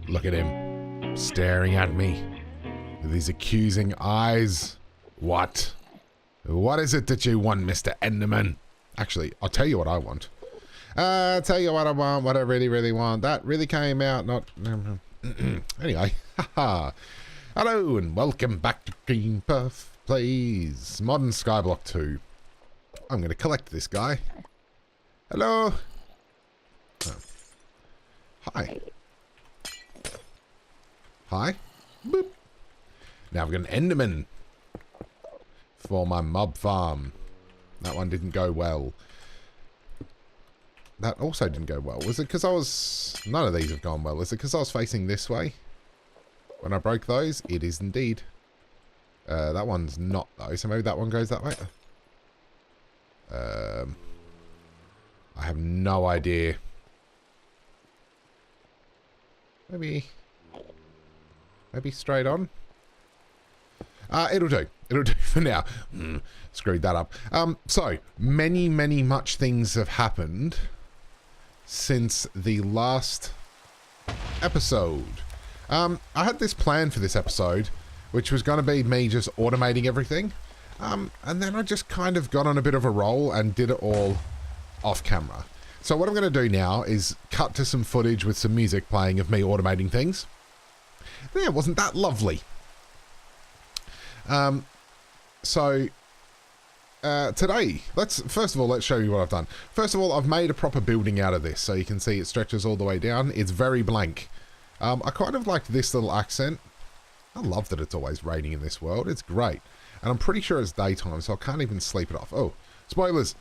Look at him, staring at me with his accusing eyes. What? What is it that you want, Mr. Enderman? Actually, I'll tell you what I want. Tell you what I want, what I really, really want. That really came out not... Anyway, haha. Hello and welcome back to Green Puff Plays Modern Skyblock 2. I'm going to collect this guy. Hello. Oh. Hi. Hi. Boop. Now I've got an Enderman for my mob farm. That one didn't go well. That also didn't go well. Was it because I was... None of these have gone well. Is it because I was facing this way when I broke those? It is indeed. That one's not though, so maybe that one goes that way. I have no idea. Maybe straight on. It'll do. It'll do for now. Screwed that up. So many much things have happened since the last episode. I had this plan for this episode, which was going to be me just automating everything. And then I just kind of got on a bit of a roll and did it all off camera. So what I'm going to do now is cut to some footage with some music playing of me automating things. Yeah, wasn't that lovely? Today, first of all, let's show you what I've done. First of all, I've made a proper building out of this, so you can see it stretches all the way down. It's very blank. I kind of like this little accent. I love that it's always raining in this world. It's great. And I'm pretty sure it's daytime, so I can't even sleep it off. Oh, spoilers.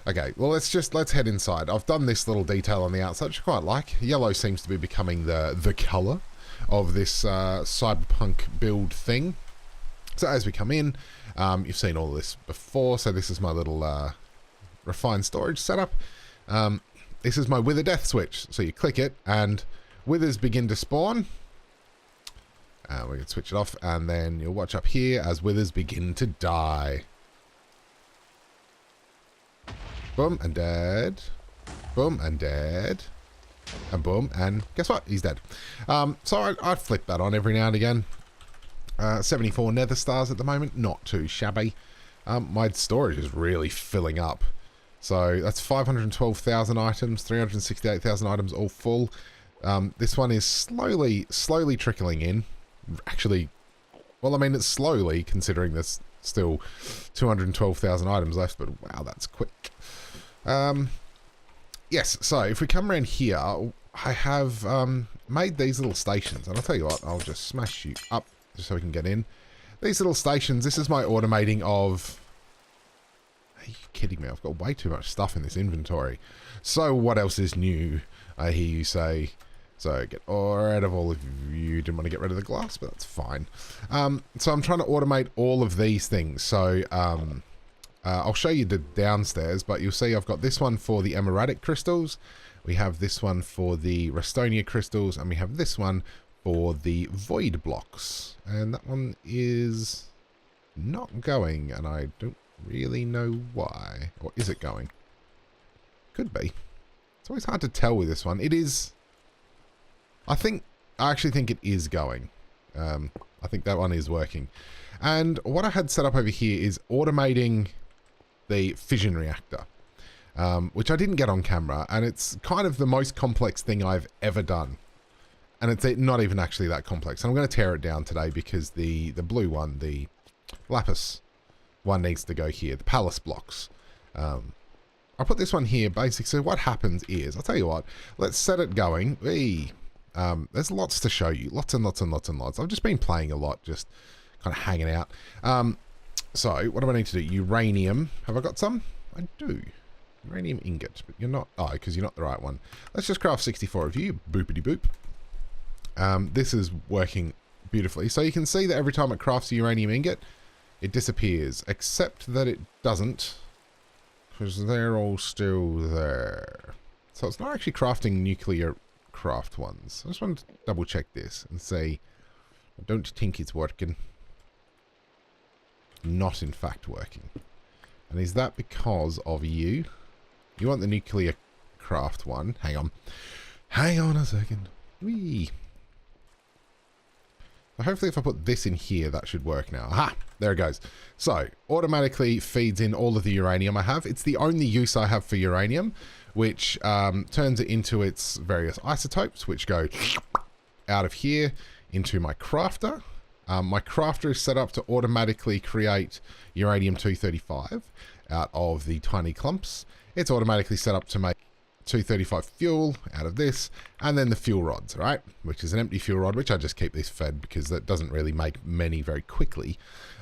Okay, well, let's head inside. I've done this little detail on the outside, which I quite like. Yellow seems to be becoming the colour of this cyberpunk build thing. So as we come in, you've seen all of this before. So this is my little refined storage setup. This is my wither death switch. So you click it and withers begin to spawn. We can switch it off and then you'll watch up here as withers begin to die. Boom and dead. Boom and dead. And boom and guess what? He's dead. So I flip that on every now and again. 74 nether stars at the moment, not too shabby. My storage is really filling up. So that's 512,000 items, 368,000 items all full. This one is slowly trickling in. Actually, well, I mean, it's slowly considering there's still 212,000 items left, but wow, that's quick. Yes, so if we come around here, I have made these little stations, and I'll tell you what, I'll just smash you up just so we can get in. These little stations, this is my automating of... Are you kidding me? I've got way too much stuff in this inventory. So what else is new? I hear you say. So get rid of all of you. Didn't want to get rid of the glass, but that's fine. So I'm trying to automate all of these things. So I'll show you the downstairs, but you'll see I've got this one for the emeradic crystals. We have this one for the Restonia crystals, and we have this one for the void blocks. And that one is not going, and I don't really know why. Or is it going? Could be. It's always hard to tell with this one. It is... I actually think it is going. I think that one is working. And what I had set up over here is automating the fission reactor, which I didn't get on camera, and it's kind of the most complex thing I've ever done. And it's not even actually that complex. And I'm going to tear it down today because the blue one, the lapis one, needs to go here. The palace blocks. I'll put this one here, basically. So what happens is, I'll tell you what, let's set it going. There's lots to show you. Lots and lots and lots and lots. I've just been playing a lot, just kind of hanging out. So what do I need to do? Uranium. Have I got some? I do. Uranium ingot, but you're not... Oh, because you're not the right one. Let's just craft 64 of you. Boopity boop. This is working beautifully. So you can see that every time it crafts a uranium ingot, it disappears. Except that it doesn't, because they're all still there. So it's not actually crafting nuclear craft ones. I just want to double check this and say, I don't think it's working. Not in fact working. And is that because of you? You want the nuclear craft one. Hang on. Hang on a second. Whee. So hopefully if I put this in here, that should work now. Aha, there it goes. So automatically feeds in all of the uranium I have. It's the only use I have for uranium, which turns it into its various isotopes, which go out of here into my crafter. My crafter is set up to automatically create uranium-235 out of the tiny clumps. It's automatically set up to make 235 fuel out of this, and then the fuel rods, right? Which is an empty fuel rod, which I just keep this fed because that doesn't really make many very quickly.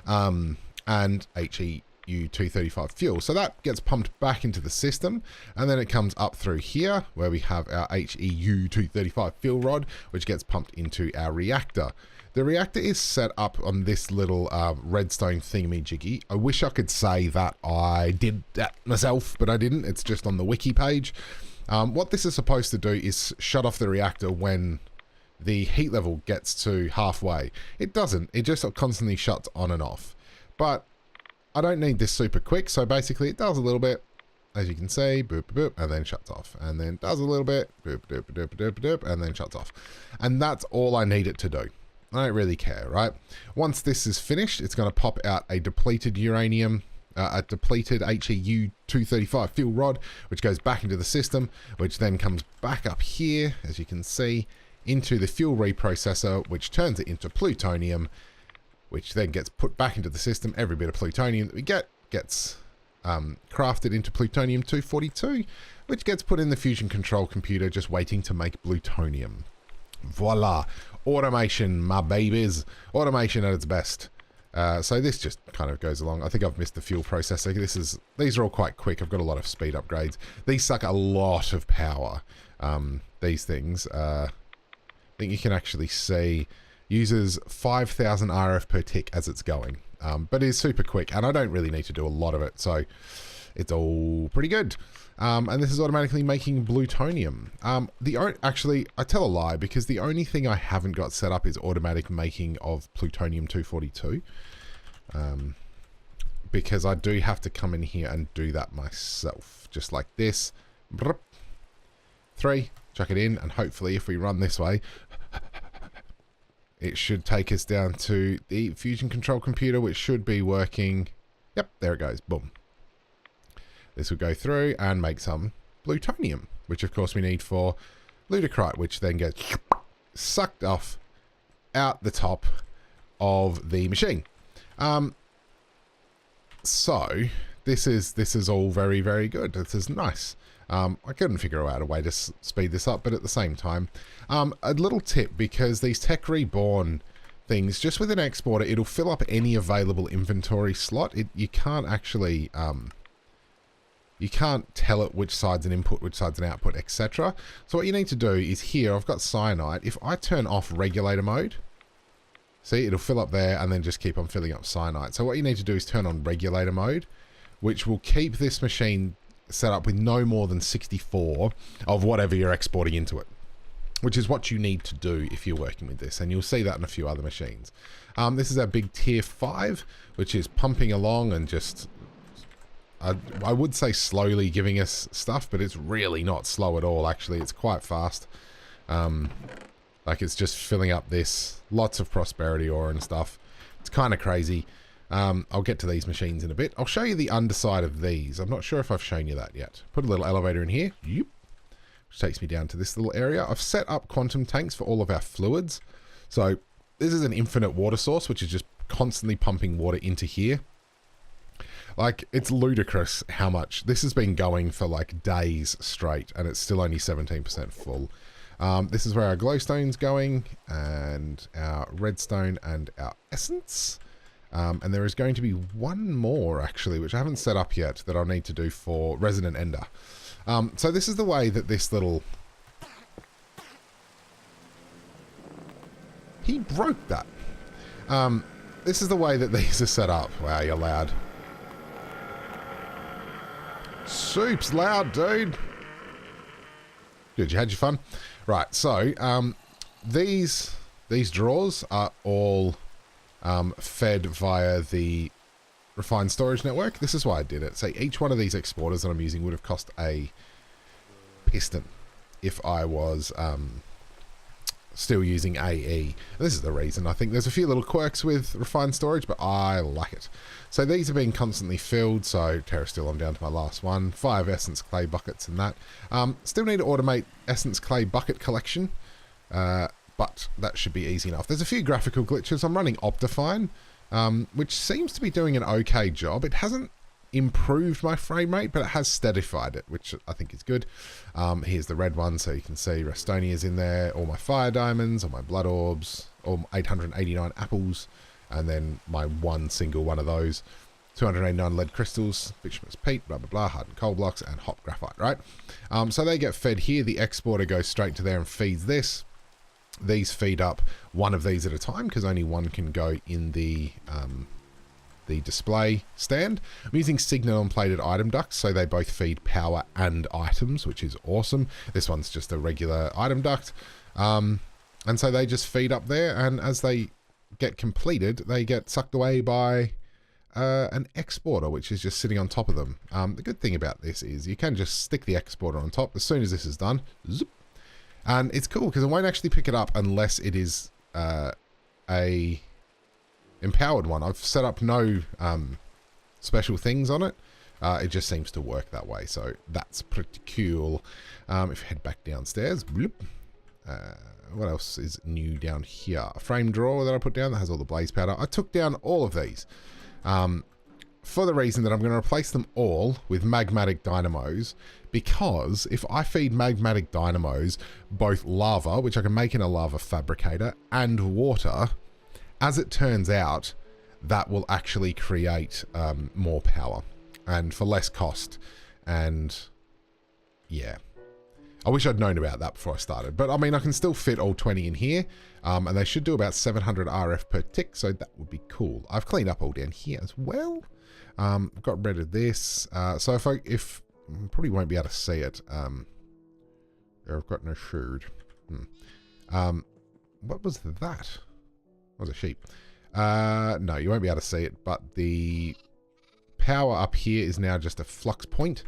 And HEU-235 fuel. So that gets pumped back into the system, and then it comes up through here where we have our HEU-235 fuel rod, which gets pumped into our reactor. The reactor is set up on this little redstone thingamajiggy. I wish I could say that I did that myself, but I didn't. It's just on the wiki page. What this is supposed to do is shut off the reactor when the heat level gets to halfway. It doesn't. It just constantly shuts on and off. But I don't need this super quick, so basically it does a little bit, as you can see, boop, boop, boop, and then shuts off. And then does a little bit, boop, boop, boop, boop, boop, boop, and then shuts off. And that's all I need it to do. I don't really care, right? Once this is finished, it's going to pop out a depleted uranium, a depleted HEU-235 fuel rod, which goes back into the system, which then comes back up here, as you can see, into the fuel reprocessor, which turns it into plutonium, which then gets put back into the system. Every bit of plutonium that we get gets crafted into plutonium-242, which gets put in the fusion control computer, just waiting to make plutonium. Voila. Automation, my babies. Automation at its best. So this just kind of goes along. I think I've missed the fuel processor. These are all quite quick. I've got a lot of speed upgrades. These suck a lot of power. These things. I think you can actually see uses 5,000 RF per tick as it's going. But it's super quick, and I don't really need to do a lot of it, so it's all pretty good. And this is automatically making plutonium. Actually, I tell a lie, because the only thing I haven't got set up is automatic making of plutonium-242. Because I do have to come in here and do that myself. Just like this. 3, chuck it in, and hopefully if we run this way, it should take us down to the fusion control computer, which should be working. Yep, there it goes. Boom. This will go through and make some plutonium, which of course we need for ludicrite, which then gets sucked off out the top of the machine. So this is all very, very good. This is nice. I couldn't figure out a way to speed this up, but at the same time, a little tip, because these Tech Reborn things, just with an exporter, it'll fill up any available inventory slot. You can't actually, you can't tell it which side's an input, which side's an output, etc. So what you need to do is here, I've got cyanide. If I turn off regulator mode, see, it'll fill up there and then just keep on filling up cyanide. So what you need to do is turn on regulator mode, which will keep this machine set up with no more than 64 of whatever you're exporting into it, which is what you need to do if you're working with this, and you'll see that in a few other machines. This is our big tier 5, which is pumping along and just, I would say slowly giving us stuff, but it's really not slow at all, actually. It's quite fast. Like, it's just filling up this, lots of prosperity ore and stuff. It's kind of crazy. I'll get to these machines in a bit. I'll show you the underside of these. I'm not sure if I've shown you that yet. Put a little elevator in here. Yep. Which takes me down to this little area. I've set up quantum tanks for all of our fluids. So this is an infinite water source, which is just constantly pumping water into here. Like, it's ludicrous how much. This has been going for like days straight, and it's still only 17% full. This is where our glowstone's going, and our redstone and our essence. And there is going to be one more, actually, which I haven't set up yet, that I'll need to do for Resident Ender. So this is the way that this little... He broke that. This is the way that these are set up. Wow, you're loud. Soup's loud, dude. Good, you had your fun? Right, so these drawers are all fed via the refined storage network. This is why I did it. So each one of these exporters that I'm using would have cost a piston if I was still using AE. This is the reason. I think there's a few little quirks with refined storage, but I like it. So these are being constantly filled. So Terra still, I'm down to my last one. 5 essence clay buckets and that. Still need to automate essence clay bucket collection, but that should be easy enough. There's a few graphical glitches. I'm running Optifine, which seems to be doing an okay job. It hasn't improved my frame rate, but it has steadified it, which I think is good. Here's the red one, so you can see Restonia's in there, all my fire diamonds, all my blood orbs, all 889 apples, and then my one single one of those, 289 lead crystals, bituminous peat, blah blah blah, hardened coal blocks, and hot graphite, right? So they get fed here. The exporter goes straight to there and feeds this. These feed up one of these at a time, because only one can go in the display stand. I'm using signal and plated item ducts, so they both feed power and items, which is awesome. This one's just a regular item duct. And so they just feed up there, and as they get completed, they get sucked away by an exporter, which is just sitting on top of them. The good thing about this is you can just stick the exporter on top as soon as this is done. Zoop. And it's cool because it won't actually pick it up unless it is a empowered one. I've set up no special things on it. It just seems to work that way, so that's pretty cool. If you head back downstairs, bloop, what else is new down here? A frame drawer that I put down that has all the blaze powder. I took down all of these for the reason that I'm going to replace them all with magmatic dynamos, because if I feed magmatic dynamos both lava, which I can make in a lava fabricator, and water, as it turns out, that will actually create more power and for less cost. And yeah, I wish I'd known about that before I started. But I mean, I can still fit all 20 in here, and they should do about 700 RF per tick, so that would be cool. I've cleaned up all down here as well. I've got rid of this. So if probably won't be able to see it. I've got no shird. What was that? Was a sheep. No, you won't be able to see it, but the power up here is now just a flux point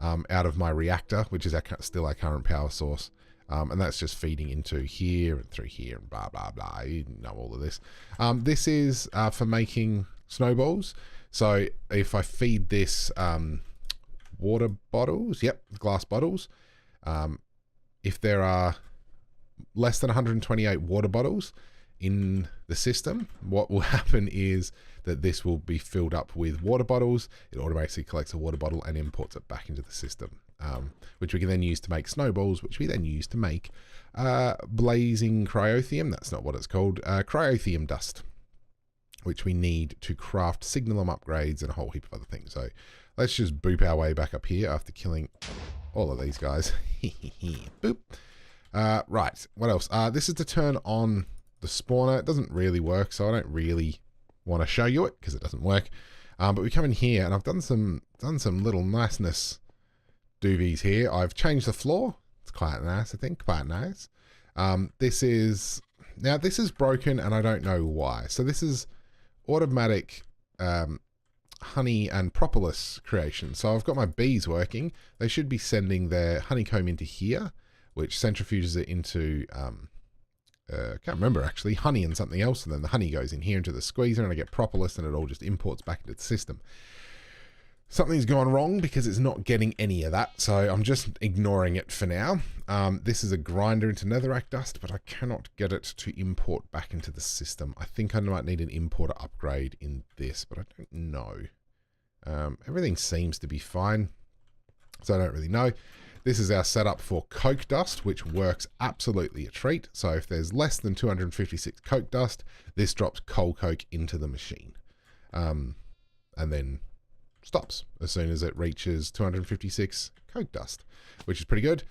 out of my reactor, which is still our current power source. And that's just feeding into here and through here and blah, blah, blah. You know all of this. This is for making snowballs. So if I feed this water bottles, yep, glass bottles, if there are less than 128 water bottles in the system, what will happen is that this will be filled up with water bottles. It automatically collects a water bottle and imports it back into the system, which we can then use to make snowballs, which we then use to make blazing cryotheum. That's not what it's called. Cryotheum dust, which we need to craft signalum upgrades and a whole heap of other things. So let's just boop our way back up here after killing all of these guys. Boop. Right, what else? This is to turn on the spawner. It doesn't really work, so I don't really want to show you it because it doesn't work. But we come in here, and I've done some little niceness doovies here. I've changed the floor. It's quite nice, I think. Quite nice. This is broken, and I don't know why. So this is automatic honey and propolis creation. So I've got my bees working. They should be sending their honeycomb into here, which centrifuges it into I can't remember actually, honey and something else, and then the honey goes in here into the squeezer, and I get propolis, and it all just imports back into the system. Something's gone wrong because it's not getting any of that, so I'm just ignoring it for now. This is a grinder into netherrack dust, but I cannot get it to import back into the system. I think I might need an importer upgrade in this, but I don't know. Everything seems to be fine, so I don't really know. This is our setup for coke dust, which works absolutely a treat. So if there's less than 256 coke dust, this drops coal coke into the machine. And then stops as soon as it reaches 256 coke dust, which is pretty good.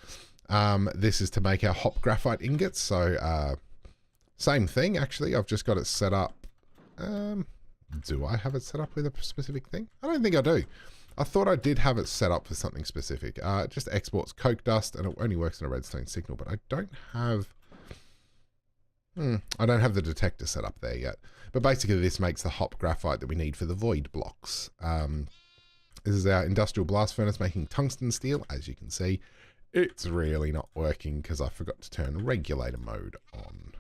This is to make our hop graphite ingots. So same thing, actually. I've just got it set up. Do I have it set up with a specific thing? I don't think I do. I thought I did have it set up for something specific. It just exports coke dust, and it only works in a redstone signal, but I don't have the detector set up there yet. But basically this makes the hop graphite that we need for the void blocks. This is our industrial blast furnace making tungsten steel, as you can see. It's really not working because I forgot to turn regulator mode on.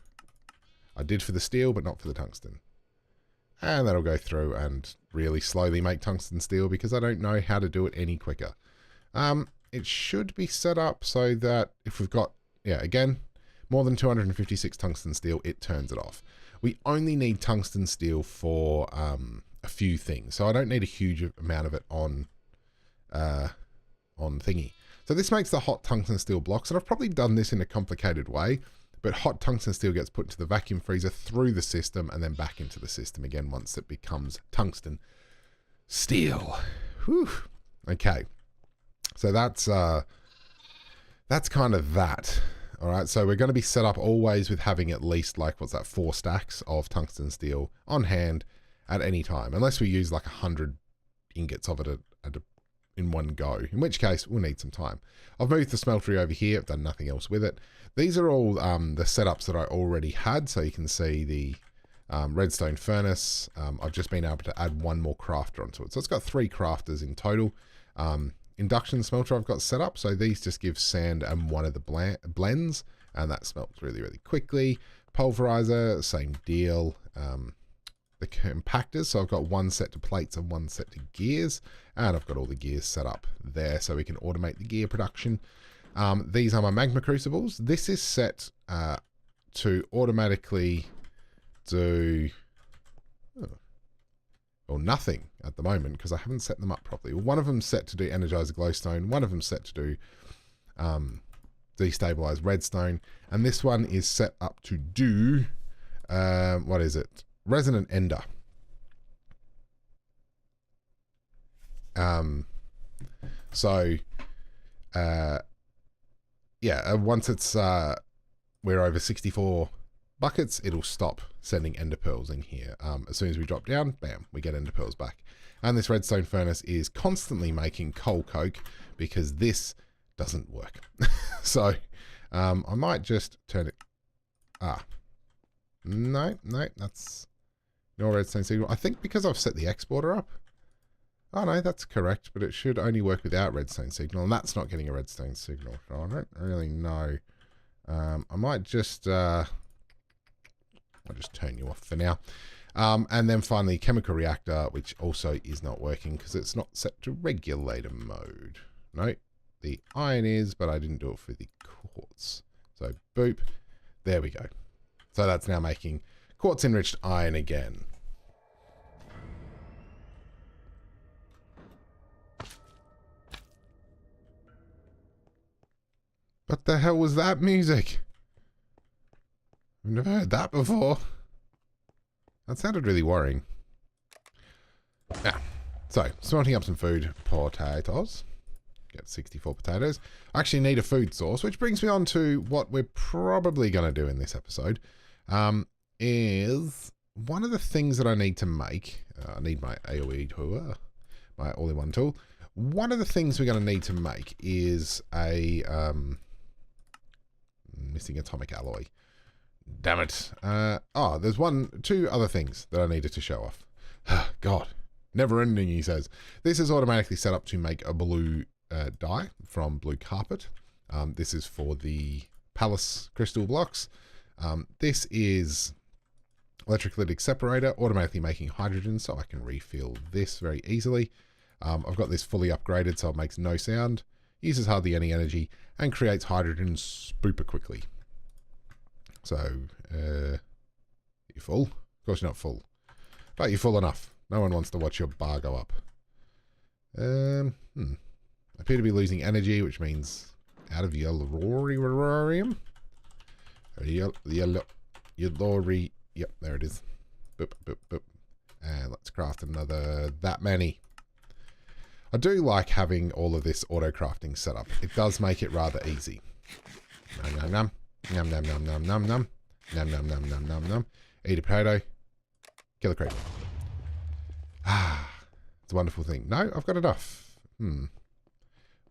I did for the steel, but not for the tungsten. And that'll go through and really slowly make tungsten steel because I don't know how to do it any quicker. It should be set up so that if we've got, yeah, again, more than 256 tungsten steel, it turns it off. We only need tungsten steel for a few things, so I don't need a huge amount of it on thingy. So this makes the hot tungsten steel blocks, and I've probably done this in a complicated way, but hot tungsten steel gets put into the vacuum freezer through the system and then back into the system again once it becomes tungsten steel. Whew. Okay. So that's kind of that. All right. So we're going to be set up always with having at least like, what's that, 4 stacks of tungsten steel on hand at any time, unless we use like 100 ingots of it in one go, in which case we'll need some time. I've moved the smeltery over here. I've done nothing else with it. These are all the setups that I already had. So you can see the redstone furnace. I've just been able to add 1 more crafter onto it. So it's got 3 crafters in total. Induction smelter I've got set up. So these just give sand and 1 of the blends, and that smelts really, really quickly. Pulverizer, same deal. The compactors, so I've got 1 set to plates and 1 set to gears, and I've got all the gears set up there so we can automate the gear production. These are my magma crucibles. This is set to automatically do nothing at the moment because I haven't set them up properly. One of them set to do energizer glowstone, one of them set to do destabilize redstone, and this one is set up to do what is it? Resonant ender. Once it's we're over 64 buckets, it'll stop sending ender pearls in here. As soon as we drop down, bam, we get ender pearls back. And this redstone furnace is constantly making coal coke because this doesn't work. So I might just turn it. No, that's no redstone signal. I think because I've set the exporter up. Oh no, that's correct, but it should only work without redstone signal, and that's not getting a redstone signal. So I don't really know. I might just I'll just turn you off for now. And then finally, chemical reactor, which also is not working because it's not set to regulator mode. No, the iron is, but I didn't do it for the quartz. So boop, there we go. So that's now making quartz enriched iron again. What the hell was that music? I've never heard that before. That sounded really worrying. Yeah. So, smelting up some food. Potatoes. Get 64 potatoes. I actually need a food source, which brings me on to what we're probably going to do in this episode. Is one of the things that I need to make. I need my AoE tool, my all-in-one tool. One of the things we're going to need to make is a missing atomic alloy. Damn it. There's 2 other things that I needed to show off. God, never ending, he says. This is automatically set up to make a blue dye from blue carpet. This is for the palace crystal blocks. This is electrolytic separator, automatically making hydrogen, so I can refill this very easily. I've got this fully upgraded, so it makes no sound, uses hardly any energy, and creates hydrogen super quickly. So, you're full? Of course you're not full. But you're full enough. No one wants to watch your bar go up. I appear to be losing energy, which means out of yellorium. Yellori. Yep, there it is. Boop, boop, boop. And let's craft another that many. I do like having all of this auto crafting set up. It does make it rather easy. Nom nom nom. Nom nom nom nom nom nom. Nom nom nom nom nom nom. Eat a potato. Kill a creeper. It's a wonderful thing. No, I've got enough.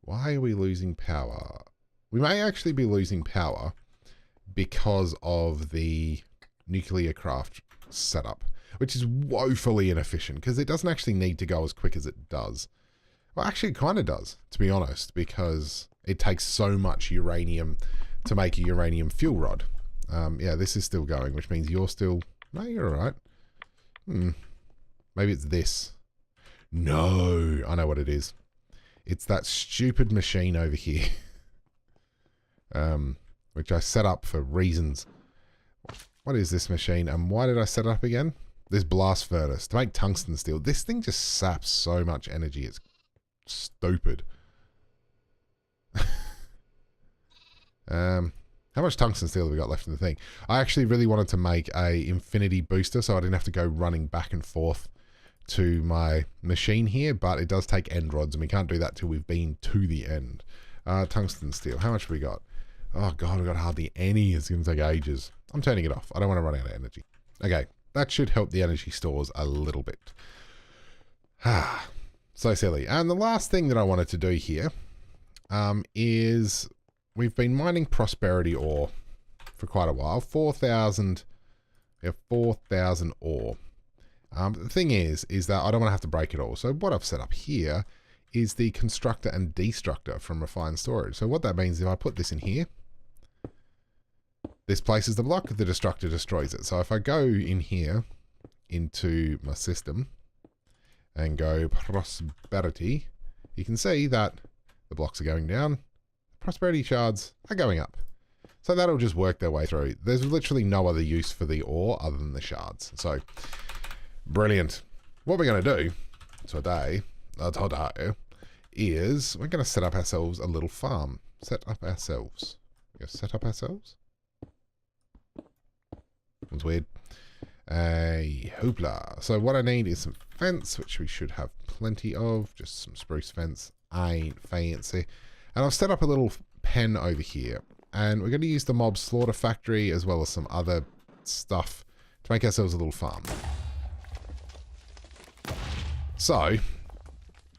Why are we losing power? We may actually be losing power because of the nuclear craft setup, which is woefully inefficient because it doesn't actually need to go as quick as it does. Well, actually it kind of does. to be honest, because it takes so much uranium to make a uranium fuel rod. Yeah, this is still going, which means you're still... No, you're alright. Maybe it's this. No, I know what it is. It's that stupid machine over here. Which I set up for reasons. What is this machine, and why did I set it up again? This blast furnace to make tungsten steel. This thing just saps so much energy. It's stupid. How much tungsten steel have we got left in the thing? I actually really wanted to make a infinity booster so I didn't have to go running back and forth to my machine here, but it does take end rods and we can't do that till we've been to the end. Tungsten steel. How much have we got? Oh god, we've got hardly any. It's going to take ages. I'm turning it off. I don't want to run out of energy. Okay, that should help the energy stores a little bit. So silly. And the last thing that I wanted to do here is we've been mining prosperity ore for quite a while. 4,000 ore. The thing is that I don't want to have to break it all. So what I've set up here is the constructor and destructor from refined storage. So what that means is if I put this in here, this places the block, the destructor destroys it. So if I go in here into my system and go prosperity, you can see that the blocks are going down, prosperity shards are going up. So that'll just work their way through. There's literally no other use for the ore other than the shards. So brilliant. What we're going to do today is we're going to set up ourselves a little farm. Set up ourselves. That's weird. Hoopla. So what I need is some fence, which we should have plenty of. Just some spruce fence. Ain't fancy. And I've set up a little pen over here. And we're going to use the mob slaughter factory as well as some other stuff to make ourselves a little farm. So,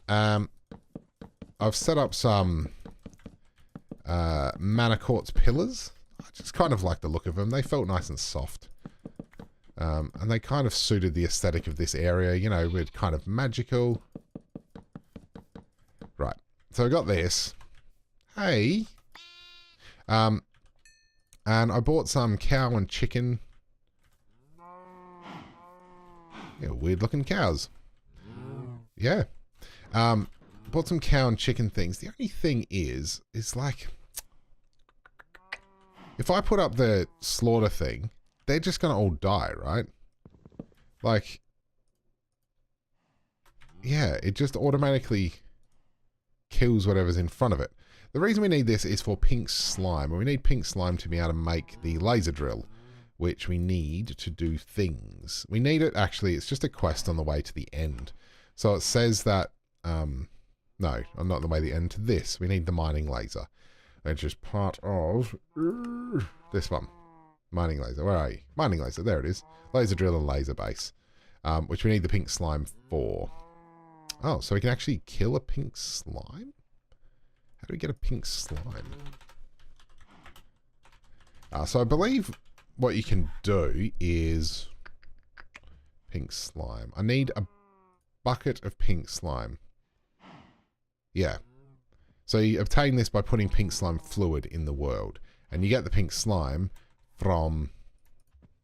I've set up some mana quartz pillars. I just kind of like the look of them. They felt nice and soft. And they kind of suited the aesthetic of this area. You know, we're kind of magical. Right. So I got this. Hey. And I bought some cow and chicken. Yeah, weird looking cows. Yeah. Bought some cow and chicken things. The only thing is like, if I put up the slaughter thing, they're just going to all die, right? Like, yeah, it just automatically kills whatever's in front of it. The reason we need this is for pink slime. And we need pink slime to be able to make the laser drill, which we need to do things. We need it, actually, it's just a quest on the way to the end. So it says that, no, I'm not on the way to the end to this. We need the mining laser, which is part of this one. Mining laser, where are you? Mining laser, there it is. Laser drill and laser base, which we need the pink slime for. Oh, so we can actually kill a pink slime? How do we get a pink slime? So I believe what you can do is pink slime. I need a bucket of pink slime. Yeah. So you obtain this by putting pink slime fluid in the world. And you get the pink slime from...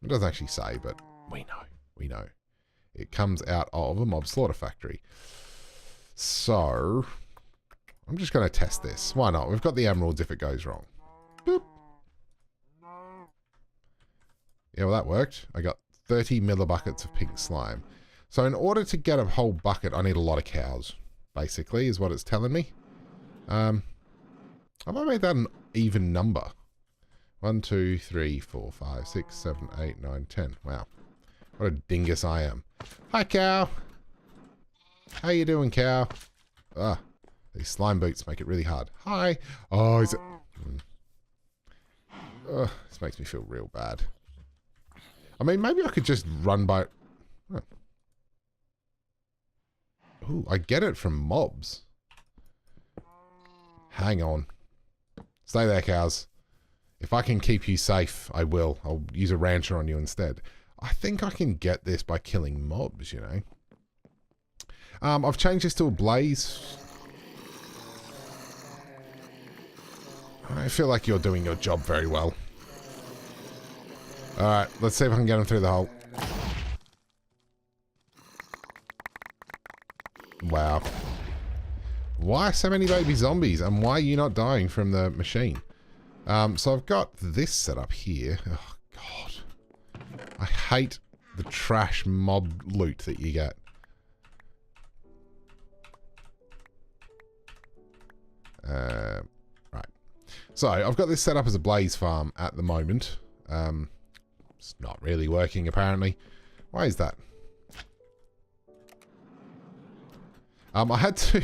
It doesn't actually say, but we know. We know. It comes out of a mob slaughter factory. So... I'm just going to test this. Why not? We've got the emeralds if it goes wrong. Boop. Yeah, well that worked. I got 30 millibuckets of pink slime. So in order to get a whole bucket, I need a lot of cows, basically, is what it's telling me. Have I made that an even number? 1, 2, 3, 4, 5, 6, 7, 8, 9, 10. Wow. What a dingus I am. Hi, cow. How you doing, cow? Ah, these slime boots make it really hard. Hi. Oh, is it... this makes me feel real bad. I mean, maybe I could just run by... Oh. Ooh, I get it from mobs. Hang on. Stay there, cows. If I can keep you safe, I will. I'll use a rancher on you instead. I think I can get this by killing mobs, you know. I've changed this to a blaze. I feel like you're doing your job very well. Alright, let's see if I can get him through the hole. Wow. Why so many baby zombies? And why are you not dying from the machine? So I've got this set up here. Oh, God. I hate the trash mob loot that you get. Right. So I've got this set up as a blaze farm at the moment. It's not really working, apparently. Why is that? I had to...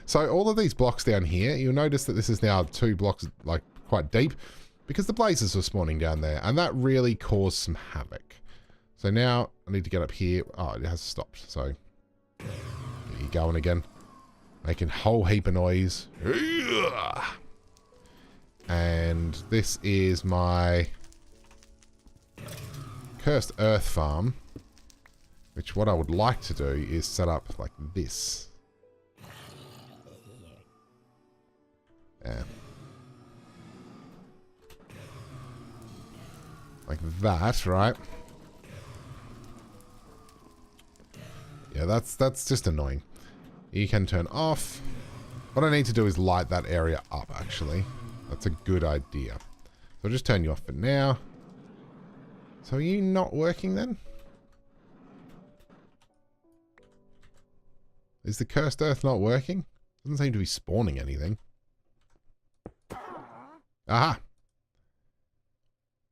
So all of these blocks down here, you'll notice that this is now 2 blocks, like, quite deep, because the blazes were spawning down there, and that really caused some havoc. So now I need to get up here. Oh, it has stopped, so get you going again. Making a whole heap of noise. And this is my cursed earth farm, which what I would like to do is set up like this. Yeah. Like that, right? Yeah, that's just annoying. You can turn off. What I need to do is light that area up, actually. That's a good idea. So I'll just turn you off for now. So are you not working then? Is the cursed earth not working? Doesn't seem to be spawning anything. Aha!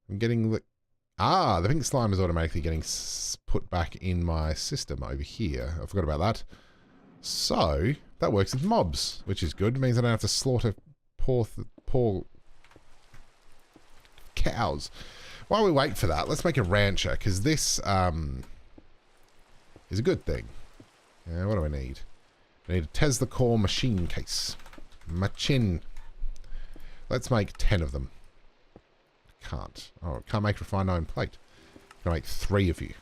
I'm getting the... Ah, the pink slime is automatically getting put back in my system over here. I forgot about that. So, that works with mobs, which is good. It means I don't have to slaughter poor cows. While we wait for that, let's make a rancher, because this is a good thing. Yeah, what do I need? I need a Tesla core machine case. Machin. Let's make 10 of them. Can't. Oh, can't make refined iron plate. Can I make 3 of you?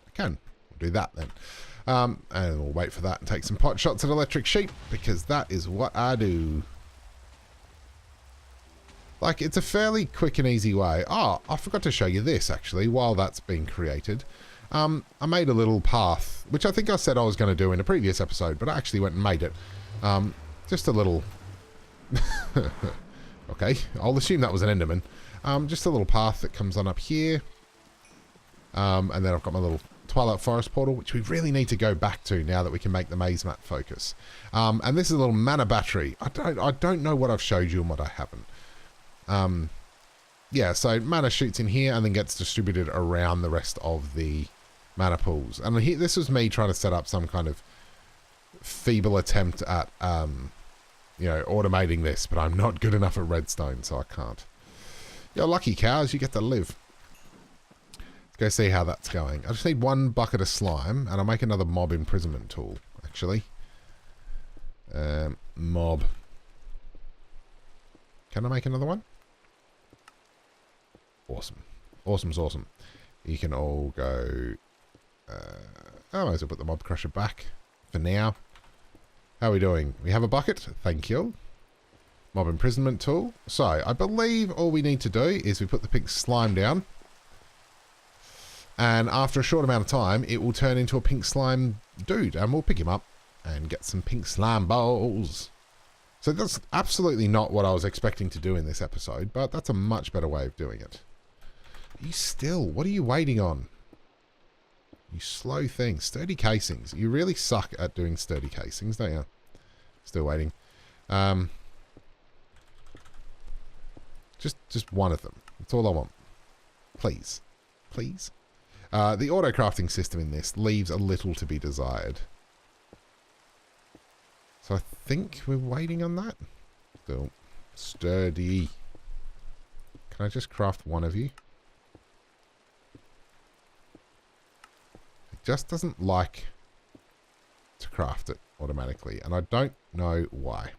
I can. We'll do that then. And we'll wait for that and take some pot shots at electric sheep, because that is what I do. Like, it's a fairly quick and easy way. Oh, I forgot to show you this, actually, while that's being created. I made a little path, which I think I said I was going to do in a previous episode, but I actually went and made it. Just a little... Okay, I'll assume that was an Enderman. Just a little path that comes on up here. And then I've got my little Twilight Forest portal, which we really need to go back to now that we can make the maze map focus. And this is a little mana battery. I don't know what I've showed you and what I haven't. Yeah, so mana shoots in here and then gets distributed around the rest of the mana pools. And here, this was me trying to set up some kind of feeble attempt at, you know, automating this, but I'm not good enough at redstone, so I can't. You're lucky, cows, you get to live. Let's go see how that's going. I just need 1 bucket of slime, and I'll make another mob imprisonment tool, actually. Mob. Can I make another one? Awesome. Awesome's awesome. You can all go... I might as well put the mob crusher back for now. How are we doing? We have a bucket. Thank you. Mob imprisonment tool. So, I believe all we need to do is we put the pink slime down. And after a short amount of time, it will turn into a pink slime dude. And we'll pick him up and get some pink slime balls. So that's absolutely not what I was expecting to do in this episode, but that's a much better way of doing it. You still, what are you waiting on? You slow thing. Sturdy casings. You really suck at doing sturdy casings, don't you? Still waiting. Just one of them. That's all I want. Please. Please. The auto crafting system in this leaves a little to be desired. So I think we're waiting on that. Still. Sturdy. Can I just craft one of you? It just doesn't like to craft it automatically, and I don't know why.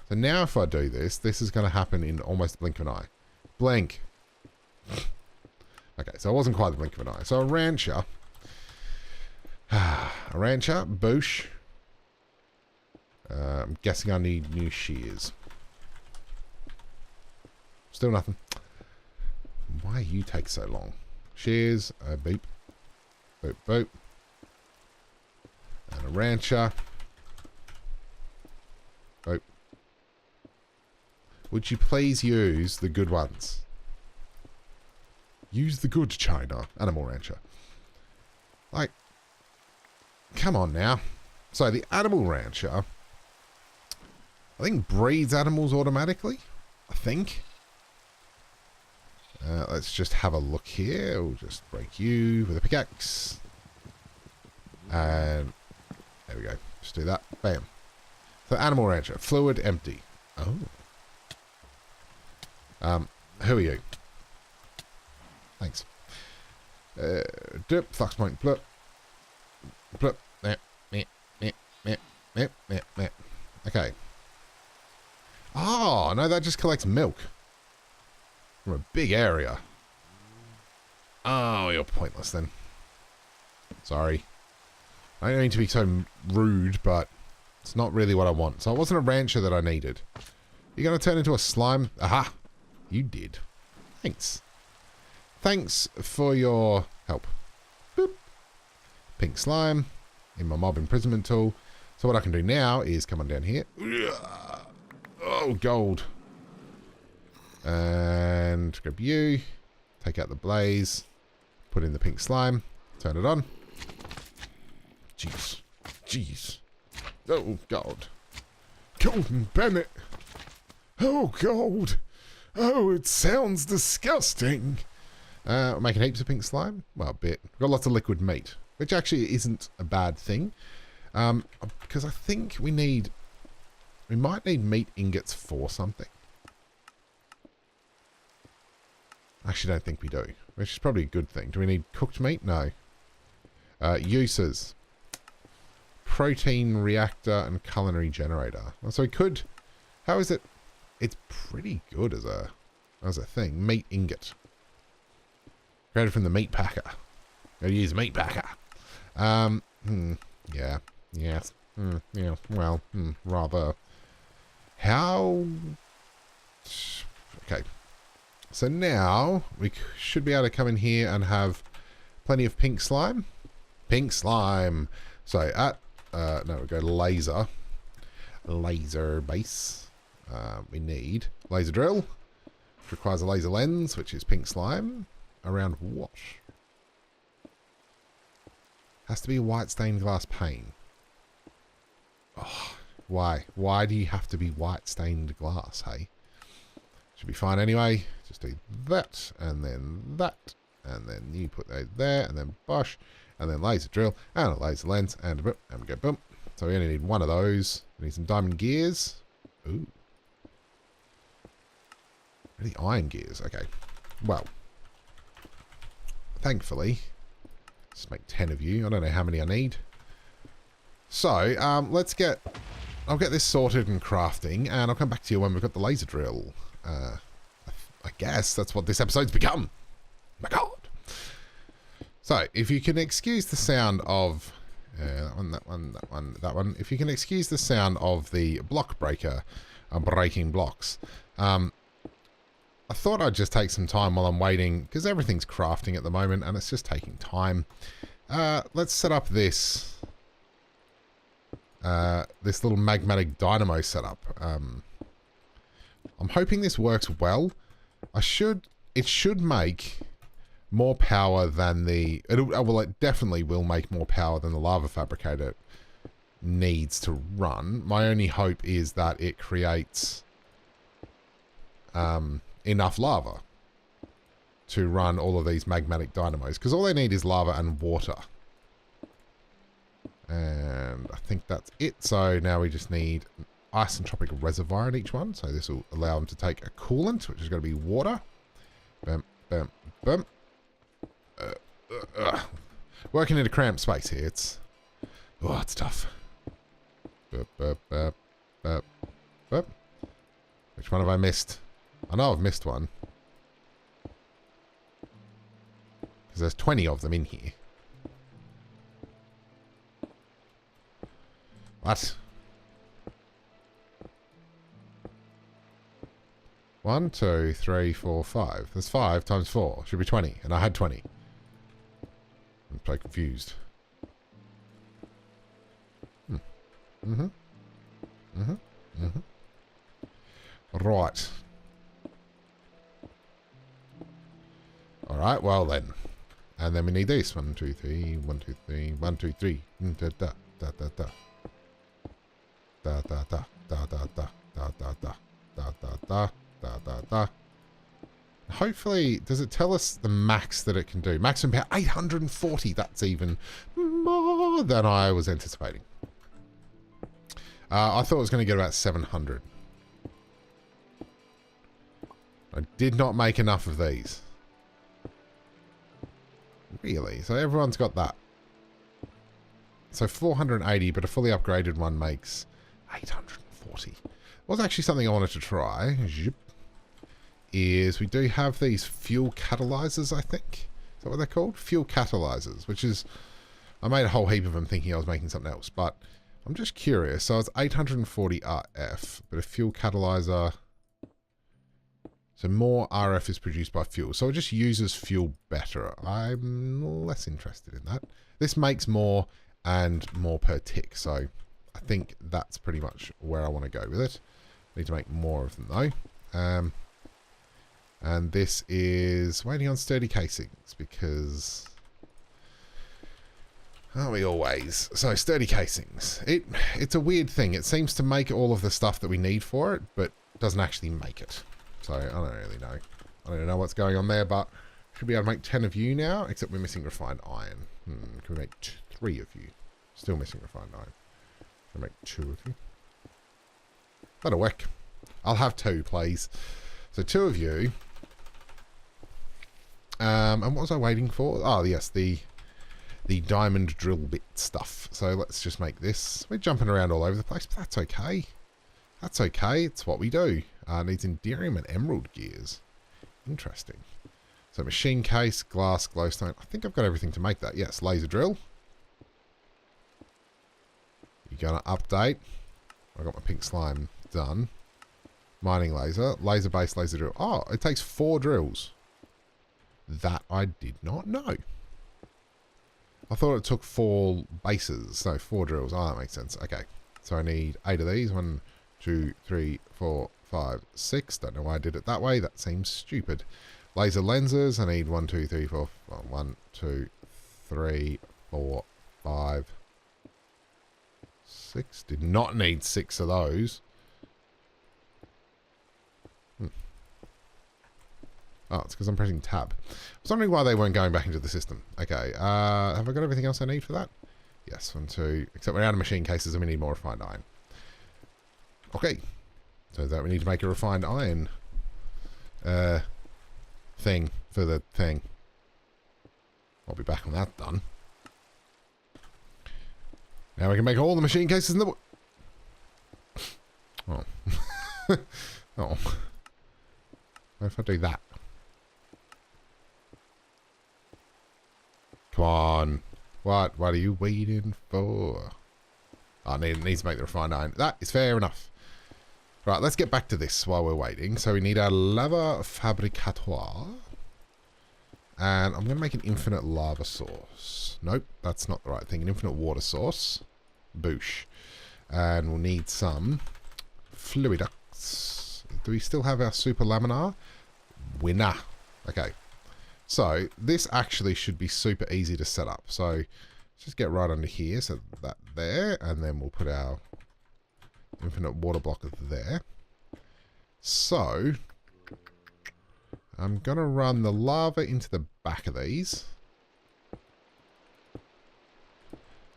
So now if I do this, this is going to happen in almost a blink of an eye. Blink. Okay, so it wasn't quite the blink of an eye. So a rancher. A rancher, boosh. I'm guessing I need new shears. Still nothing. Why you take so long? Shears. Boop. Boop, boop. And a rancher. Boop. Would you please use the good ones? Use the good China. Animal rancher. Like, come on now. So the animal rancher, I think, breeds animals automatically. I think. Let's just have a look here. We'll just break you with a pickaxe. And there we go. Just do that. Bam. So animal rancher. Fluid empty. Oh. Who are you? Thanks. Dip. Flux point. Blup. Blup. Okay. Oh, no, that just collects milk. From a big area. Oh, you're pointless then. Sorry. I don't mean to be so rude, but it's not really what I want. So it wasn't a rancher that I needed. You're going to turn into a slime? Aha! You did. Thanks. Thanks for your help. Boop. Pink slime. In my mob imprisonment tool. So what I can do now is come on down here. Oh, gold. And grab you. Take out the blaze. Put in the pink slime. Turn it on. Jeez. Jeez. Oh, gold. Golden Bennett. Oh, gold. Oh, it sounds disgusting. Making heaps of pink slime. Well, a bit. We've got lots of liquid meat, which actually isn't a bad thing. Because I think we might need meat ingots for something. I actually don't think we do, which is probably a good thing. Do we need cooked meat? No. Uses. Protein reactor and culinary generator. So we could, how is it? It's pretty good as a thing. Meat ingot. Created from the meat packer. Gotta use meat packer. Yeah. Yes. Yeah. Well, rather. How? Okay. So now we should be able to come in here and have plenty of pink slime. Pink slime. So at no, we go to laser. Laser base. We need laser drill, which requires a laser lens, which is pink slime. Around what? Has to be a white stained glass pane. Oh, why? Why do you have to be white stained glass, hey? Should be fine anyway. Just do that, and then you put those there, and then bosh, and then laser drill, and a laser lens, and we go boom. So we only need one of those. We need some diamond gears. Ooh. Really iron gears. Okay. Well. Thankfully. Let's make 10 of you. I don't know how many I need. So, I'll get this sorted and crafting, and I'll come back to you when we've got the laser drill. I guess that's what this episode's become. My God. So, if you can excuse the sound of... that one. If you can excuse the sound of the block breaker breaking blocks. I thought I'd just take some time while I'm waiting, because everything's crafting at the moment, and it's just taking time. Let's set up this little magmatic dynamo setup. I'm hoping this works well. It should make more power than it definitely will make more power than the lava fabricator needs to run. My only hope is that it creates enough lava to run all of these magmatic dynamos, because all they need is lava and water. And I think that's it. So now we just need an isentropic reservoir in each one. So this will allow them to take a coolant, which is going to be water. Bam, bam, bam. Working in a cramped space here. It's tough. Burp, burp, burp, burp, burp. Which one have I missed? I know I've missed one. Because there's 20 of them in here. What? 1, 2, 3, 4, 5. There's 5 times 4. Should be 20. And I had 20. I'm so confused. Right. Alright, well then. And then we need this. 1, 2, 3, 1, 2, 3, 1, 2, 3. Da da da da da. Da da da da da da da da da da da da da da. Hopefully, does it tell us the max that it can do? Maximum power 840. That's even more than I was anticipating. I thought it was going to get about 700. I did not make enough of these. Really? So everyone's got that. So 480, but a fully upgraded one makes 840. Was actually something I wanted to try. Is we do have these fuel catalyzers, I think. Is that what they're called? Fuel catalyzers, which is... I made a whole heap of them thinking I was making something else, but I'm just curious. So it's 840 RF, but a fuel catalyzer... So more RF is produced by fuel. So it just uses fuel better. I'm less interested in that. This makes more and more per tick. So I think that's pretty much where I want to go with it. Need to make more of them though. And this is waiting on sturdy casings because... Aren't we always? So sturdy casings. It's a weird thing. It seems to make all of the stuff that we need for it, but doesn't actually make it. So, I don't really know. I don't know what's going on there, but should be able to make 10 of you now, except we're missing refined iron. Can we make 3 of you? Still missing refined iron. Can we make 2 of you? That'll work. I'll have 2, please. So, 2 of you. And what was I waiting for? Oh, yes, the diamond drill bit stuff. So, let's just make this. We're jumping around all over the place, but that's okay. That's okay. It's what we do. Needs Enderium and Emerald gears. Interesting. So machine case, glass, glowstone. I think I've got everything to make that. Yes, laser drill. You're going to update. I got my pink slime done. Mining laser. Laser-based laser drill. Oh, it takes 4 drills. That I did not know. I thought it took 4 bases. So 4 drills. Oh, that makes sense. Okay. So I need 8 of these. 1, 2, 3, 4, 5, 6. Don't know why I did it that way. That seems stupid. Laser lenses. I need 1, 2, 3, 4. 1, 2, 3, 4, 5, 6. Did not need 6 of those. Oh, it's because I'm pressing tab. I was wondering why they weren't going back into the system. Okay. Have I got everything else I need for that? Yes. 1, 2. Except we're out of machine cases and we need more refined iron. Okay. So that we need to make a refined iron thing for the thing. I'll be back on that done. Now we can make all the machine cases in the... Oh. Oh. What if I do that? Come on. What are you waiting for? Oh, it needs to make the refined iron. That is fair enough. Right, let's get back to this while we're waiting. So we need our lava fabricatoire. And I'm going to make an infinite lava source. Nope, that's not the right thing. An infinite water source. Boosh. And we'll need some fluiducts. Do we still have our super laminar? Winner. Okay. So this actually should be super easy to set up. So let's just get right under here. So that there. And then we'll put our infinite water blocker there. So I'm going to run the lava into the back of these.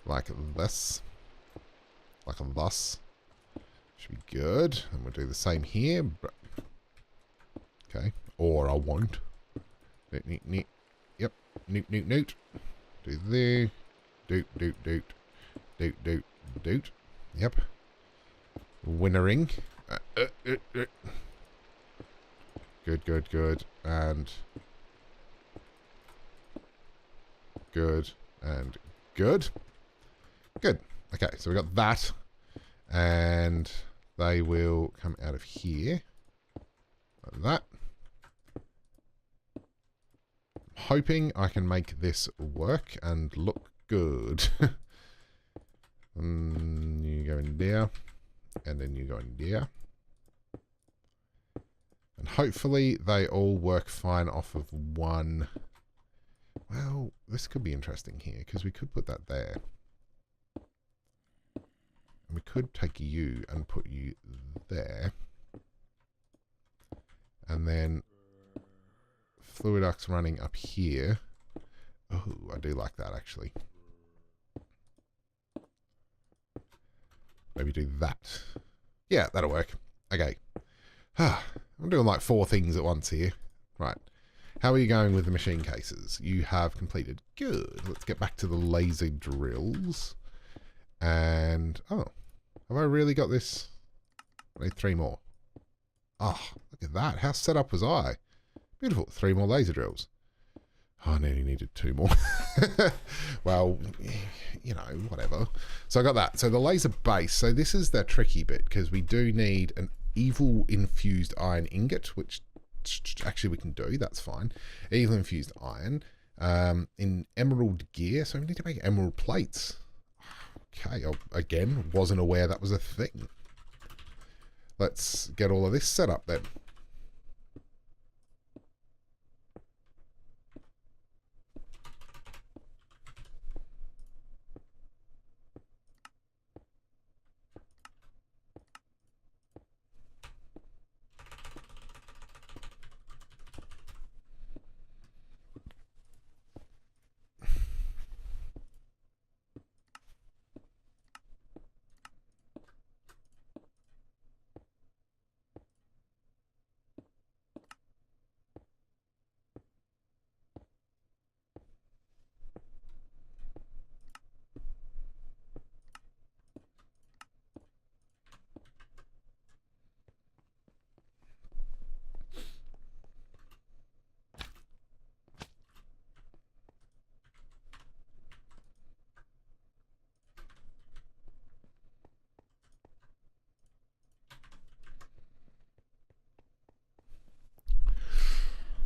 Like this. Like thus. Should be good. And we'll do the same here. Okay. Or I won't. Noot, noot, noot. Yep. Noot, noot, noot. Do there. Doot, doot, doot. Doot, doot, doot. Yep. Winnering. Good, good, good. And good. And good. Good. Okay, so we got that. And they will come out of here. like that. Hoping I can make this work and look good. You go in there, and then you go in there. And hopefully they all work fine off of one. Well, this could be interesting here, because we could put that there. And we could take you and put you there. And then fluid ducts running up here. Oh, I do like that, actually. Maybe do that. Yeah, that'll work. Okay. I'm doing like 4 things at once here. Right. How are you going with the machine cases? You have completed. Good. Let's get back to the laser drills. And, oh, have I really got this? I need 3 more. Oh, look at that. How set up was I? Beautiful. 3 more laser drills. Oh, I nearly needed 2 more. Well, you know, whatever. So I got that. So the laser base. So this is the tricky bit, because we do need an evil infused iron ingot, which actually we can do. That's fine. Evil infused iron. In emerald gear. So we need to make emerald plates. Okay. Again, wasn't aware that was a thing. Let's get all of this set up then.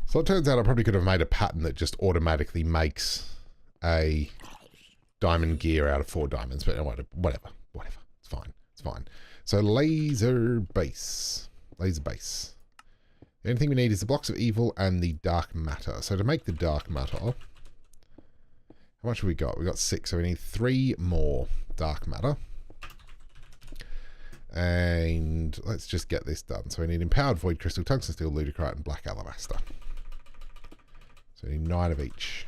So it turns out I probably could have made a pattern that just automatically makes a diamond gear out of 4 diamonds, but whatever. It's fine. It's fine. So laser base. Laser base. The only thing we need is the blocks of evil and the dark matter. So to make the dark matter, how much have we got? We got 6, so we need 3 more dark matter. And let's just get this done. So we need empowered void crystal, tungsten steel, ludicrite, and black alabaster. So we need 9 of each.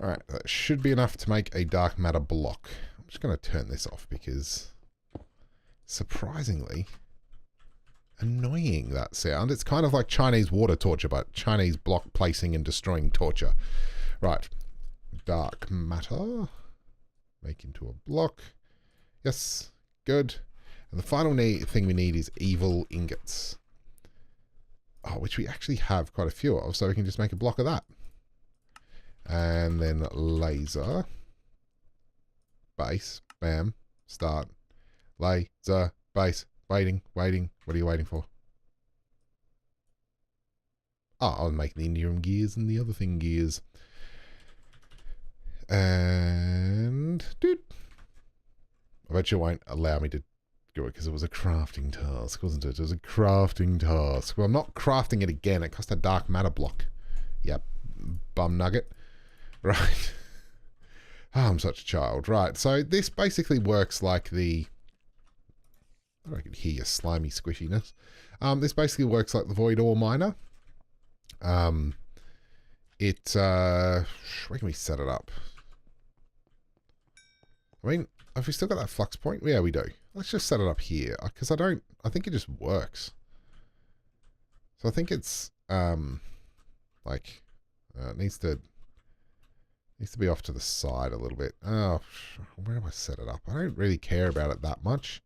Alright, that should be enough to make a dark matter block. I'm just going to turn this off because surprisingly annoying, that sound. It's kind of like Chinese water torture, but Chinese block placing and destroying torture. Right, dark matter. Make into a block. Yes, good. And the final thing we need is evil ingots. Oh, which we actually have quite a few of, so we can just make a block of that. And then laser, base, bam, start, laser, base, waiting. What are you waiting for? Oh, I'll make the indium gears and the other thing gears. And, dude, I bet you won't allow me to do it because it was a crafting task, wasn't it? It was a crafting task. Well, I'm not crafting it again. It cost a dark matter block. Yep, bum nugget. Right. Oh, I'm such a child. Right, so this basically works like the... I can hear your slimy squishiness. This basically works like the void ore miner. Where can we set it up? I mean, have we still got that flux point? Yeah, we do. Let's just set it up here, because I think it just works. So I think it's, like, it needs to be off to the side a little bit. Oh, where do I set it up? I don't really care about it that much.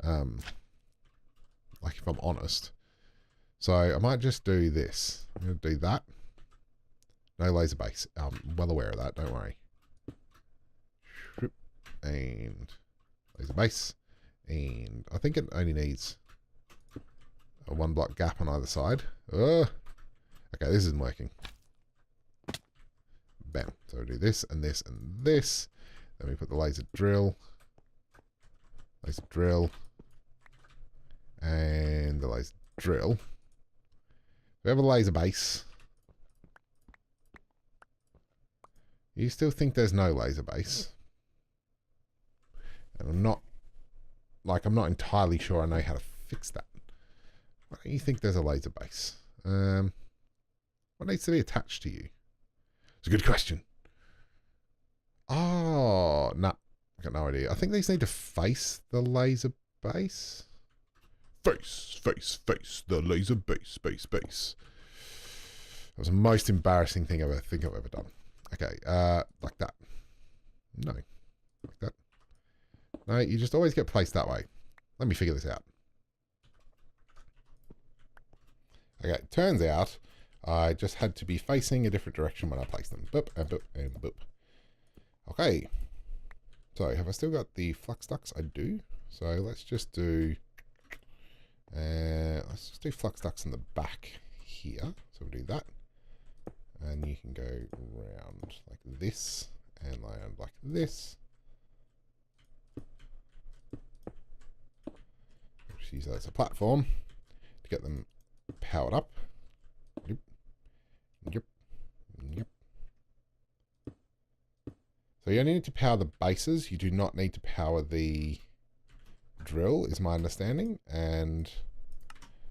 Like, if I'm honest. So I might just do this. I'm going to do that. No laser base. I'm well aware of that, don't worry. And laser base. And I think it only needs a 1 block gap on either side. Okay, this isn't working. Bam. So we'll do this and this and this. Then we put the laser drill. Laser drill. And the laser drill. We have a laser base. You still think there's no laser base? And I'm not entirely sure I know how to fix that. Why don't you think there's a laser base? What needs to be attached to you? It's a good question. Oh, no. I've got no idea. I think these need to face the laser base. Face the laser base, base. That was the most embarrassing thing I think I've ever done. Okay, like that. No. Like that. No, you just always get placed that way. Let me figure this out. Okay, turns out I just had to be facing a different direction when I placed them. Boop, and boop, and boop. Okay. So, have I still got the flux ducts? I do. So, let's just do flux ducts in the back here. So, we'll do that. And you can go round like this and round like this. Just use that as a platform to get them powered up. Yep. So you only need to power the bases. You do not need to power the drill, is my understanding. And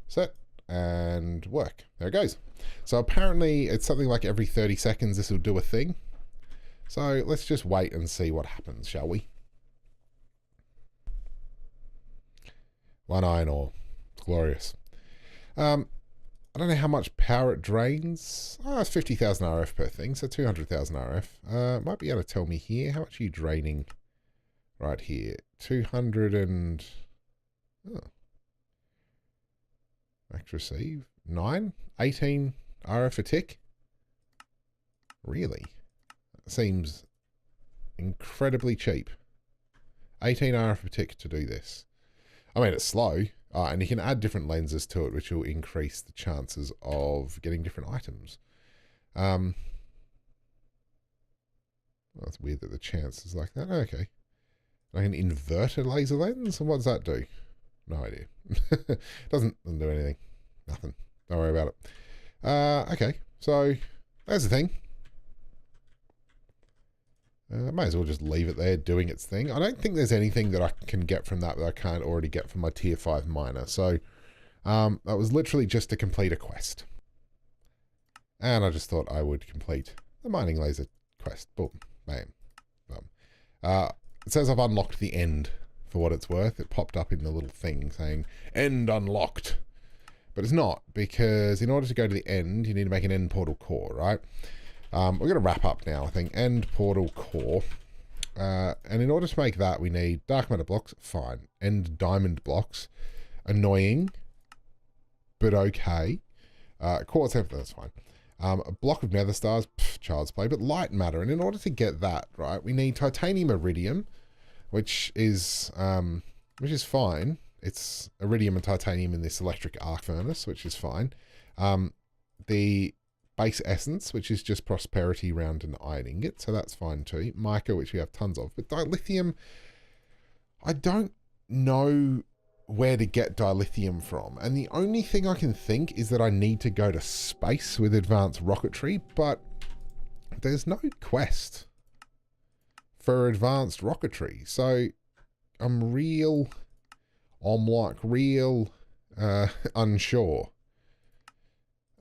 set and work. There it goes. So apparently it's something like every 30 seconds this will do a thing. So let's just wait and see what happens, shall we? 1 iron ore. Glorious. I don't know how much power it drains. Oh, it's 50,000 RF per thing, so 200,000 RF. Might be able to tell me here. How much are you draining right here? 200 and... Oh. Max receive. 9? 18 RF a tick? Really? That seems incredibly cheap. 18 RF a tick to do this. I mean, it's slow. And you can add different lenses to it, which will increase the chances of getting different items. Well, it's weird that the chance is like that. Okay. I can invert a laser lens? And what does that do? No idea. Doesn't do anything. Nothing. Don't worry about it. Okay. So, there's the thing. Might as well just leave it there doing its thing. I don't think there's anything that I can get from that I can't already get from my tier 5 miner. So that was literally just to complete a quest. And I just thought I would complete the mining laser quest. Boom. Bam. Boom. It says I've unlocked the end for what it's worth. It popped up in the little thing saying end unlocked. But it's not, because in order to go to the end, you need to make an end portal core, right? We're going to wrap up now, I think. End portal core. And in order to make that, we need dark matter blocks. Fine. End diamond blocks. Annoying, but okay. Quartz, that's fine. A block of nether stars, child's play, but light matter. And in order to get that, right, we need titanium iridium, which is fine. It's iridium and titanium in this electric arc furnace, which is fine. The base essence, which is just prosperity round an iron ingot, so that's fine too. Mica, which we have tons of. But dilithium, I don't know where to get dilithium from. And the only thing I can think is that I need to go to space with advanced rocketry, but there's no quest for advanced rocketry. So I'm real unsure.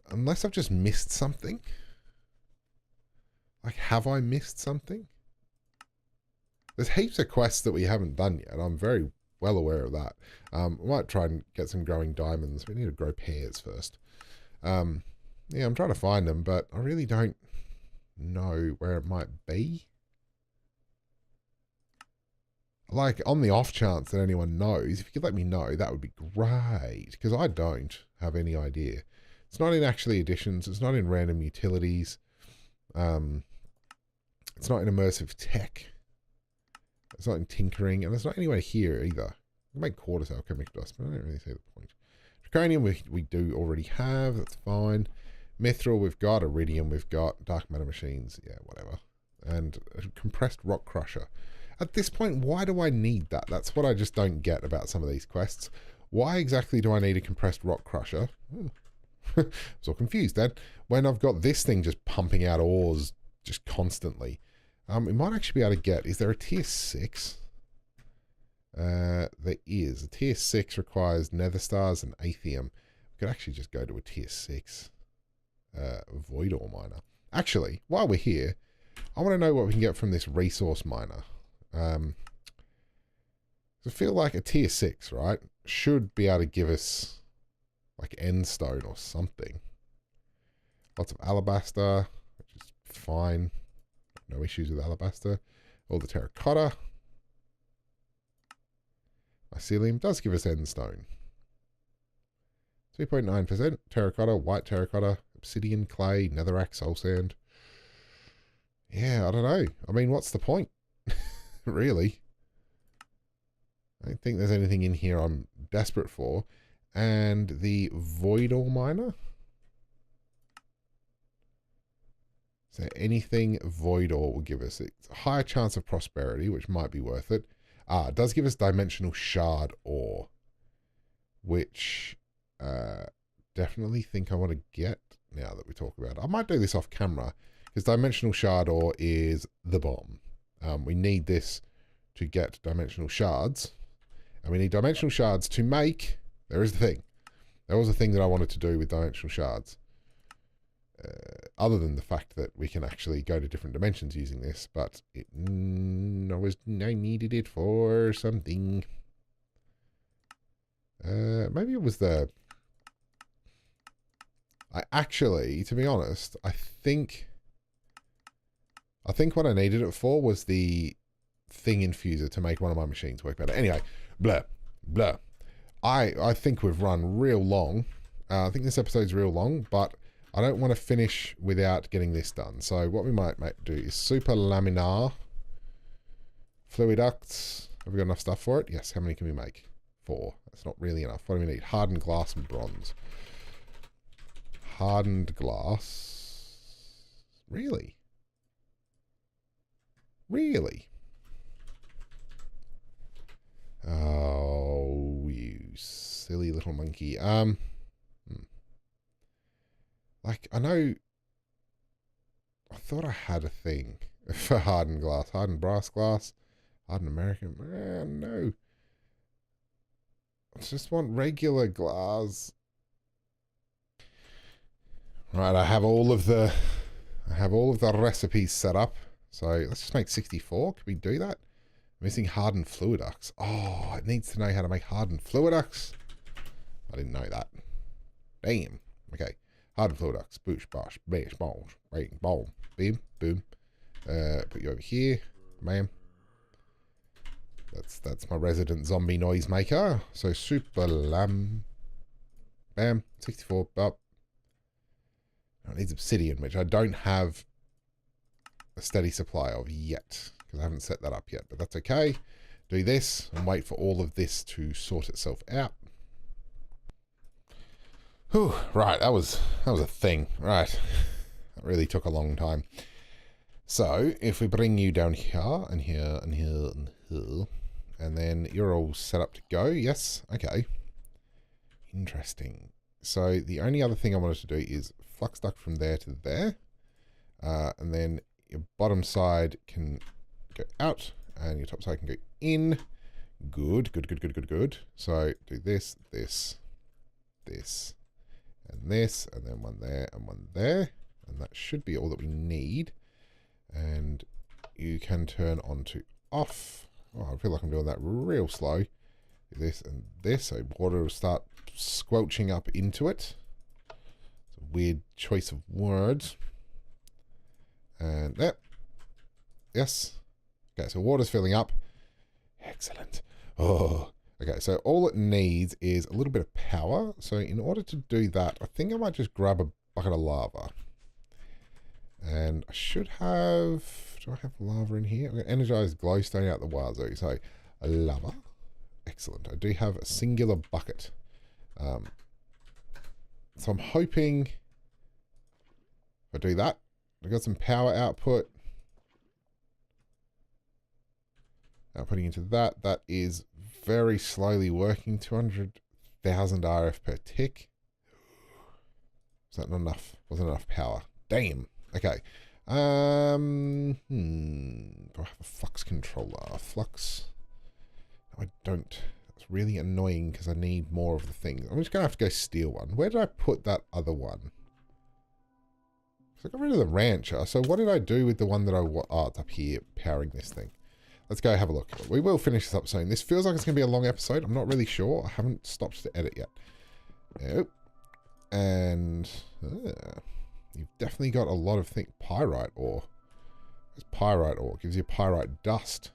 Unless I've just missed something. Like, have I missed something? There's heaps of quests that we haven't done yet. I'm very well aware of that. We might try and get some growing diamonds. We need to grow pears first. Yeah, I'm trying to find them, but I really don't know where it might be. Like, on the off chance that anyone knows, if you could let me know, that would be great. Because I don't have any idea. It's not in actually additions. It's not in random utilities. It's not in immersive tech. It's not in tinkering. And it's not anywhere here either. We make quartz alchemic dust, but I don't really see the point. Draconium we do already have. That's fine. Mithril we've got. Iridium we've got. Dark matter machines. Yeah, whatever. And a compressed rock crusher. At this point, why do I need that? That's what I just don't get about some of these quests. Why exactly do I need a compressed rock crusher? I'm so confused then. When I've got this thing just pumping out ores just constantly. We might actually be able to get... Is there a tier 6? There is. A tier 6 requires nether stars and aethium. We could actually just go to a tier 6 void ore miner. Actually, while we're here, I want to know what we can get from this resource miner. I feel like a tier 6, right, should be able to give us like endstone or something. Lots of alabaster, which is fine. No issues with alabaster. All the terracotta. Mycelium does give us endstone. 3.9% terracotta, white terracotta, obsidian, clay, netherrack, soul sand. Yeah, I don't know. I mean, what's the point? Really? I don't think there's anything in here I'm desperate for. And the void ore miner? Is there anything void ore will give us? It's a higher chance of prosperity, which might be worth it. It does give us dimensional shard ore, which definitely think I want to get now that we talk about it. I might do this off camera because dimensional shard ore is the bomb. We need this to get dimensional shards, and we need dimensional shards to make... There is the thing. There was a thing that I wanted to do with dimensional shards. Other than the fact that we can actually go to different dimensions using this, but I needed it for something. Maybe it was the... to be honest, I think what I needed it for was the thing infuser to make one of my machines work better. Anyway, blah, blah. I think we've run real long. I think this episode's real long, but I don't want to finish without getting this done. So what we might do is super laminar fluid ducts. Have we got enough stuff for it? Yes. How many can we make? 4. That's not really enough. What do we need? Hardened glass and bronze. Hardened glass. Really? Really? Oh, you silly little monkey. Like, I know... I thought I had a thing for hardened glass. Hardened brass glass. Hardened American... no. I just want regular glass. Right, I have all of the recipes set up. So let's just make 64. Can we do that? Missing hardened fluiducts. Oh, it needs to know how to make hardened fluiducts. I didn't know that. Damn. Okay. Hardened fluiducts. Boosh, bosh, bash, balls, bang, boom, beam, boom. Put you over here. Bam. That's my resident zombie noise maker. So super lamb. Bam. 64. Up. It needs obsidian, which I don't have a steady supply of yet, because I haven't set that up yet, but that's okay. Do this and wait for all of this to sort itself out. Whew, right, that was a thing. Right. That really took a long time. So if we bring you down here and here and here and here, and then you're all set up to go. Yes, okay. Interesting. So the only other thing I wanted to do is flux duct from there to there. And then your bottom side can go out and your top side can go in. Good, good, good, good, good, good. So do this, this, this, and this, and then one there and one there. And that should be all that we need. And you can turn on to off. Oh, I feel like I'm doing that real slow. Do this and this, so water will start squelching up into it. It's a weird choice of words. And there. Yes. Okay, so water's filling up. Excellent. Oh. Okay, so all it needs is a little bit of power. So in order to do that, I think I might just grab a bucket of lava. And I should have... Do I have lava in here? I'm going to energize glowstone out the wazoo. So, lava. Excellent. I do have a singular bucket. So I'm hoping... If I do that, I've got some power output. Now putting into that, that is very slowly working. 200,000 RF per tick. Is that not enough? Wasn't enough power. Damn. Okay. Do I have a flux controller? Flux? No, I don't. That's really annoying because I need more of the things. I'm just going to have to go steal one. Where did I put that other one? So I got rid of the rancher. So what did I do with the one that oh, it's up here powering this thing. Let's go have a look. We will finish this up soon. This feels like it's going to be a long episode. I'm not really sure. I haven't stopped to edit yet. Nope. And you've definitely got a lot of things. Pyrite ore. It's pyrite ore. It gives you pyrite dust.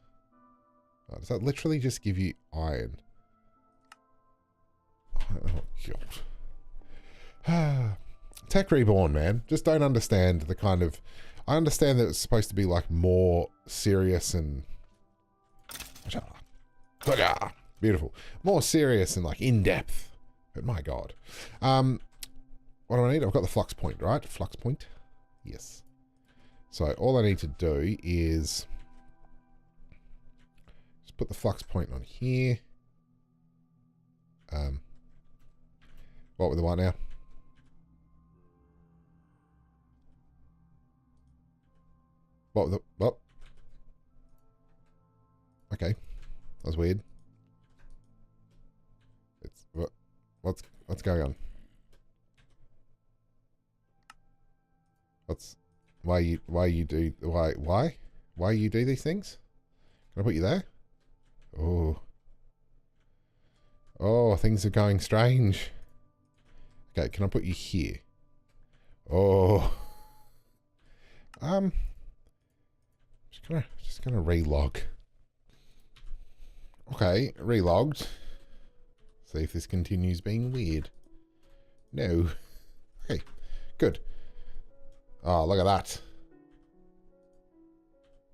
Oh, does that literally just give you iron? Oh, God. Tech Reborn, man. Just don't understand the kind of... I understand that it's supposed to be like more serious and... Beautiful. More serious and like in-depth. But my God. What do I need? I've got the flux point, right? Flux point. Yes. So all I need to do is just put the flux point on here. What with the what now? What with the what? Okay. That was weird. It's what's going on? Why you do these things? Can I put you there? Oh, things are going strange. Okay, can I put you here? Oh. Just gonna relog. Okay, relogged. See if this continues being weird. No. Okay, good. Oh, look at that.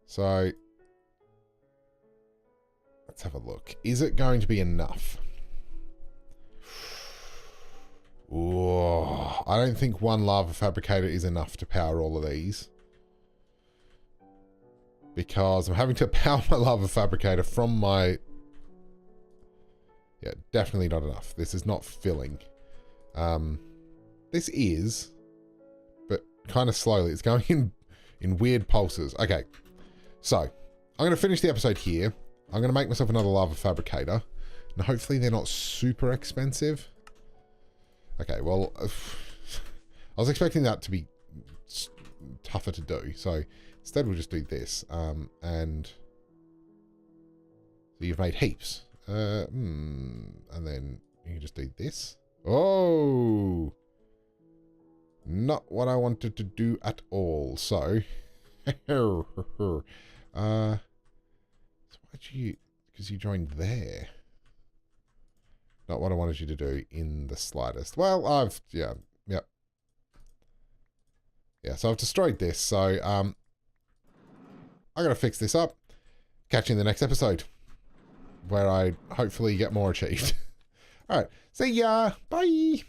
So, let's have a look. Is it going to be enough? Oh, I don't think one lava fabricator is enough to power all of these. Because I'm having to power my lava fabricator from my... Yeah, definitely not enough. This is not filling. This is... But kind of slowly. It's going in weird pulses. Okay. So, I'm going to finish the episode here. I'm going to make myself another lava fabricator. And hopefully they're not super expensive. Okay, well... I was expecting that to be tougher to do. So, instead we'll just do this. And... So you've made heaps. And then you can just do this. Oh! Not what I wanted to do at all. So... so why'd you... Because you joined there. Not what I wanted you to do in the slightest. Well, yeah, yep. Yeah, so I've destroyed this. So, I gotta fix this up. Catch you in the next episode. Where I hopefully get more achieved. Alright, see ya! Bye!